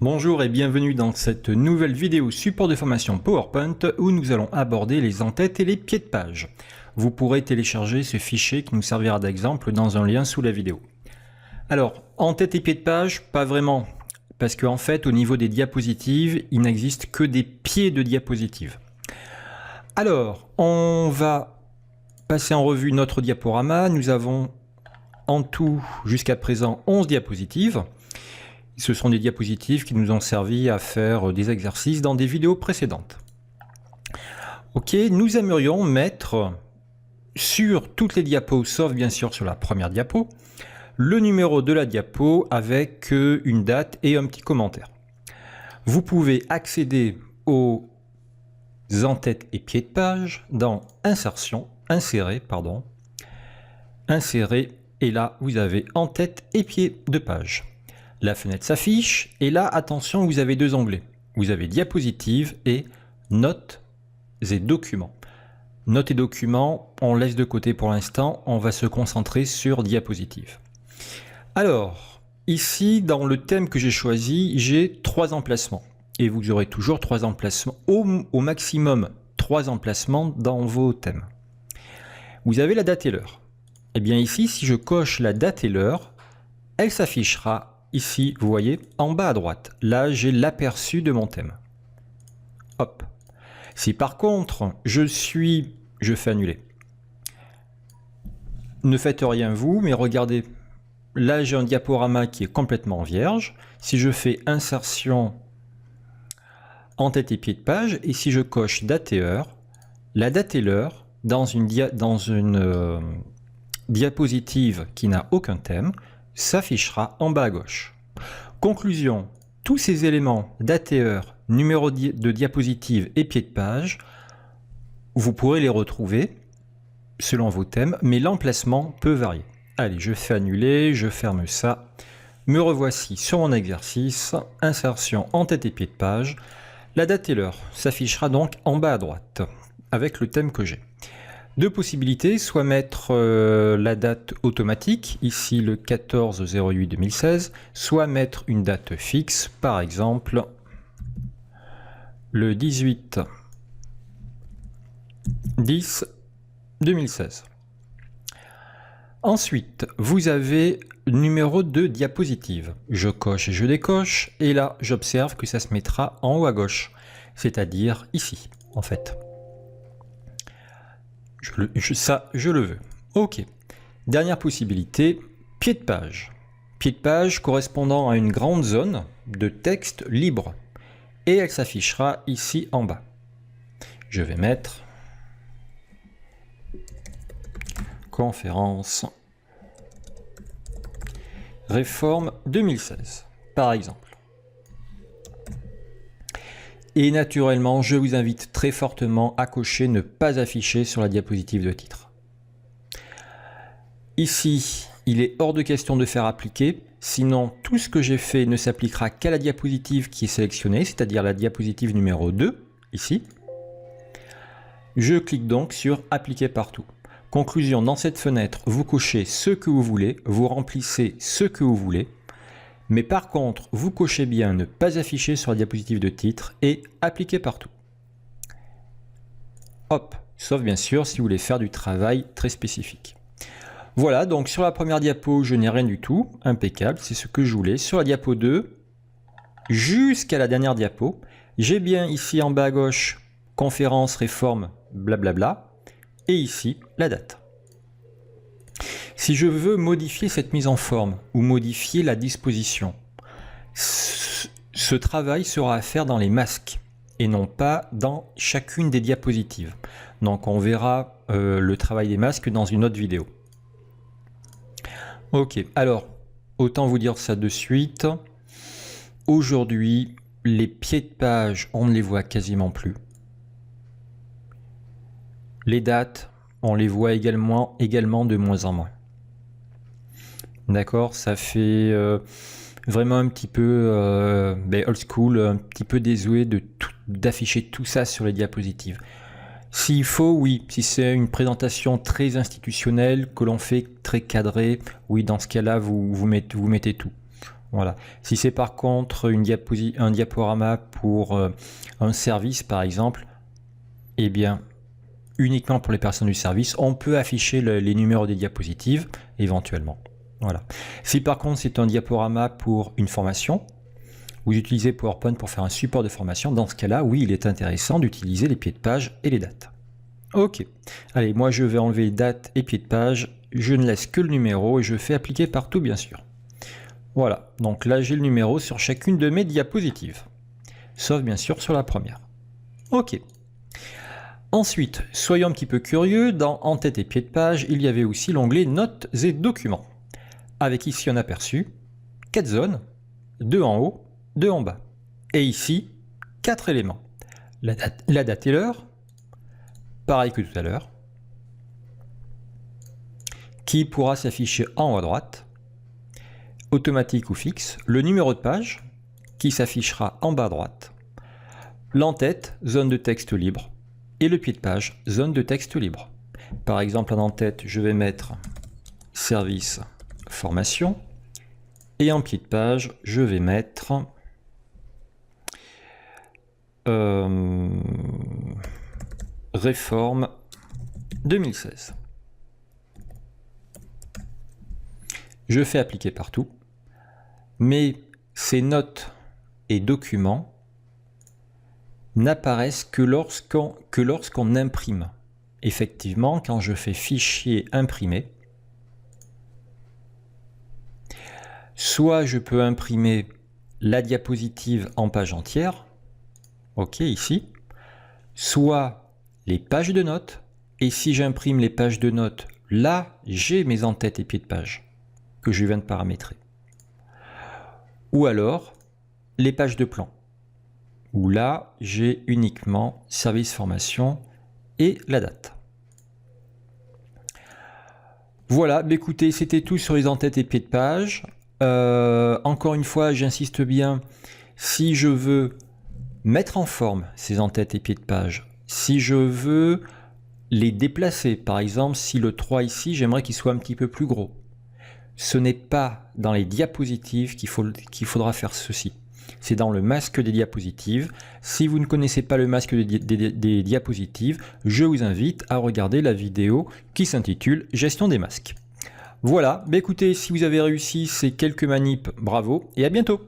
Bonjour et bienvenue dans cette nouvelle vidéo support de formation PowerPoint où nous allons aborder les en-têtes et les pieds de page. Vous pourrez télécharger ce fichier qui nous servira d'exemple dans un lien sous la vidéo. Alors, en-tête et pieds de page, pas vraiment, parce qu'en fait au niveau des diapositives, il n'existe que des pieds de diapositives. Alors, on va passer en revue notre diaporama. Nous avons en tout jusqu'à présent 11 diapositives. Ce sont des diapositives qui nous ont servi à faire des exercices dans des vidéos précédentes. Ok, nous aimerions mettre sur toutes les diapos, sauf bien sûr sur la première diapo, le numéro de la diapo avec une date et un petit commentaire. Vous pouvez accéder aux en-têtes et pieds de page dans Insertion, Insérer, et là vous avez en-tête et pieds de page. La fenêtre s'affiche et là, attention, vous avez deux onglets. Vous avez diapositives et notes et documents. Notes et documents, on laisse de côté pour l'instant, on va se concentrer sur diapositives. Alors, ici, dans le thème que j'ai choisi, j'ai 3 emplacements. Et vous aurez toujours 3 emplacements, au maximum 3 emplacements dans vos thèmes. Vous avez la date et l'heure. Et bien ici, si je coche la date et l'heure, elle s'affichera ici, vous voyez, en bas à droite. Là, j'ai l'aperçu de mon thème. Hop. Si par contre, je fais annuler. Ne faites rien vous, mais regardez. Là, j'ai un diaporama qui est complètement vierge. Si je fais insertion, en-tête et pied de page, et si je coche date et heure, la date et l'heure, dans une diapositive qui n'a aucun thème, s'affichera en bas à gauche. Conclusion, tous ces éléments, date et heure, numéro de diapositive et pied de page, vous pourrez les retrouver selon vos thèmes, mais l'emplacement peut varier. Allez, je fais annuler, je ferme ça. Me revoici sur mon exercice, insertion en-tête et pied de page. La date et l'heure s'affichera donc en bas à droite, avec le thème que j'ai. Deux possibilités, soit mettre la date automatique, ici le 14/08/2016, soit mettre une date fixe, par exemple le 18/10/2016. Ensuite, vous avez numéro de diapositive. Je coche et je décoche, et là j'observe que ça se mettra en haut à gauche, c'est-à-dire ici en fait. Je le veux. Ok. Dernière possibilité, pied de page. Pied de page correspondant à une grande zone de texte libre. Et elle s'affichera ici en bas. Je vais mettre conférence réforme 2016, par exemple. Et naturellement, je vous invite très fortement à cocher ne pas afficher sur la diapositive de titre. Ici, il est hors de question de faire appliquer, sinon tout ce que j'ai fait ne s'appliquera qu'à la diapositive qui est sélectionnée, c'est-à-dire la diapositive numéro 2, ici. Je clique donc sur appliquer partout. Conclusion, dans cette fenêtre, vous cochez ce que vous voulez, vous remplissez ce que vous voulez. Mais par contre, vous cochez bien ne pas afficher sur la diapositive de titre et appliquer partout. Hop, sauf bien sûr si vous voulez faire du travail très spécifique. Voilà, donc sur la première diapo, je n'ai rien du tout, impeccable, c'est ce que je voulais. Sur la diapo 2, jusqu'à la dernière diapo, j'ai bien ici en bas à gauche, conférence, réforme, blablabla, et ici, la date. Si je veux modifier cette mise en forme ou modifier la disposition, ce travail sera à faire dans les masques et non pas dans chacune des diapositives. Donc on verra le travail des masques dans une autre vidéo. Ok, alors autant vous dire ça de suite. Aujourd'hui, les pieds de page, on ne les voit quasiment plus. Les dates, on les voit également de moins en moins. D'accord, ça fait vraiment un petit peu old school, un petit peu désuet d'afficher tout ça sur les diapositives. S'il faut, oui. Si c'est une présentation très institutionnelle, que l'on fait très cadrée, oui, dans ce cas-là, vous mettez tout. Voilà. Si c'est par contre un diaporama pour un service par exemple, eh bien uniquement pour les personnes du service, on peut afficher les numéros des diapositives éventuellement. Voilà. Si par contre c'est un diaporama pour une formation, vous utilisez PowerPoint pour faire un support de formation, dans ce cas-là, oui, il est intéressant d'utiliser les pieds de page et les dates. Ok. Allez, moi je vais enlever dates et pieds de page, je ne laisse que le numéro et je fais appliquer partout bien sûr. Voilà, donc là j'ai le numéro sur chacune de mes diapositives, sauf bien sûr sur la première. Ok. Ensuite, soyons un petit peu curieux, dans en-tête et pied de page, il y avait aussi l'onglet Notes et documents, avec ici un aperçu, 4 zones, 2 en haut, 2 en bas, et ici 4 éléments, la date et l'heure, pareil que tout à l'heure, qui pourra s'afficher en haut à droite, automatique ou fixe, le numéro de page qui s'affichera en bas à droite, l'en-tête, zone de texte libre, et le pied de page, zone de texte libre. Par exemple, en en-tête, je vais mettre service formation, et en pied de page, je vais mettre réforme 2016. Je fais appliquer partout. Mais ces notes et documents n'apparaissent que lorsqu'on imprime. Effectivement, quand je fais fichier imprimer, soit je peux imprimer la diapositive en page entière, ok, ici, soit les pages de notes, et si j'imprime les pages de notes, là, j'ai mes en-tête et pieds de page que je viens de paramétrer. Ou alors les pages de plan, où là j'ai uniquement service formation et la date. Voilà, bah écoutez, c'était tout sur les en-tête et pieds de page. Encore une fois, j'insiste bien, si je veux mettre en forme ces en-tête et pieds de page, si je veux les déplacer, par exemple si le 3 ici, j'aimerais qu'il soit un petit peu plus gros, ce n'est pas dans les diapositives qu'il faudra faire ceci. C'est dans le masque des diapositives. Si vous ne connaissez pas le masque des diapositives, je vous invite à regarder la vidéo qui s'intitule « Gestion des masques ». Voilà, bah écoutez, si vous avez réussi ces quelques manips, bravo et à bientôt.